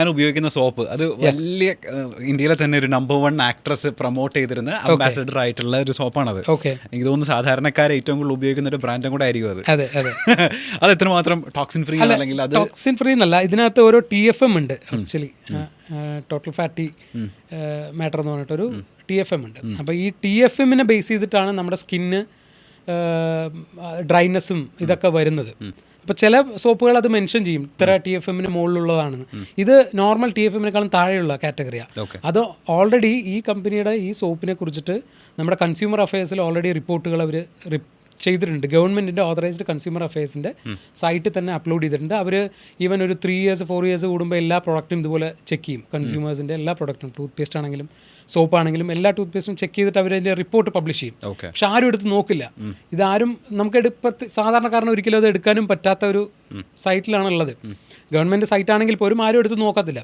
ഞാൻ ഉപയോഗിക്കുന്ന സോപ്പ് അത് വലിയ ഇന്ത്യയിലെ തന്നെ ഒരു നമ്പർ 1 ആക്ട്രസ് പ്രൊമോട്ട് ചെയ്തിരുന്ന അംബാസഡർ ആയിട്ടുള്ള ഒരു സോപ്പാണത്. എനിക്ക് തോന്നുന്നു സാധാരണക്കാരെ ഏറ്റവും കൂടുതൽ ഉപയോഗിക്കുന്ന ഒരു ബ്രാൻഡും കൂടെ ആയിരിക്കും അത്. അത് എത്രമാത്രം ടോക്സിൻ ഫ്രീ അല്ലെങ്കിൽ അത് ടോക്സിൻ ഫ്രീ എന്നല്ല, ഇതിനകത്ത് ഓരോ TFM ഉണ്ട്. ആക്ച്വലി ടോട്ടൽ ഫാറ്റി മാറ്റർ എന്ന് പറഞ്ഞിട്ടൊരു TFM ഉണ്ട്. അപ്പോൾ ഈ TFM-നെ ബേസ് ചെയ്തിട്ടാണ് നമ്മുടെ സ്കിന്ന് ഡ്രൈനെസ്സും ഇതൊക്കെ വരുന്നത്. അപ്പോൾ ചില സോപ്പുകൾ അത് മെൻഷൻ ചെയ്യും ഇത്ര TFM-ന് മുകളിലുള്ളതാണെന്ന്. ഇത് നോർമൽ TFM-നേക്കാളും താഴെയുള്ള കാറ്റഗറിയാണ്. അത് ഓൾറെഡി ഈ കമ്പനിയുടെ ഈ സോപ്പിനെ കുറിച്ചിട്ട് നമ്മുടെ കൺസ്യൂമർ അഫയേഴ്സിൽ ഓൾറെഡി റിപ്പോർട്ടുകൾ അവർ ചെയ്തിട്ടുണ്ട്. ഗവൺമെൻറ്റിൻ്റെ ഓതറൈസ്ഡ് കൺസ്യൂമർ അഫയേഴ്സിൻ്റെ സൈറ്റിൽ തന്നെ അപ്ലോഡ് ചെയ്തിട്ടുണ്ട്. അവർ ഈവൻ ഒരു 3 years 4 years കൂടുമ്പോൾ എല്ലാ പ്രോഡക്റ്റും ഇതുപോലെ ചെക്ക് ചെയ്യും. കൺസ്യൂമേഴ്സിൻ്റെ എല്ലാ പ്രോഡക്റ്റും, ടൂത്ത് പേസ്റ്റ് ആണെങ്കിലും സോപ്പ് ആണെങ്കിലും എല്ലാ ടൂത്ത് പേസ്റ്റും ചെക്ക് ചെയ്തിട്ട് അവർ അതിൻ്റെ റിപ്പോർട്ട് പബ്ലിഷ് ചെയ്യും. പക്ഷെ ആരും എടുത്ത് നോക്കില്ല. ഇതാരും നമുക്ക് സാധാരണക്കാരന് ഒരിക്കലും അത് എടുക്കാനും പറ്റാത്ത ഒരു സൈറ്റിലാണുള്ളത്. ഗവൺമെൻറ് സൈറ്റ് ആണെങ്കിൽ പോലും ആരും എടുത്ത് നോക്കത്തില്ല.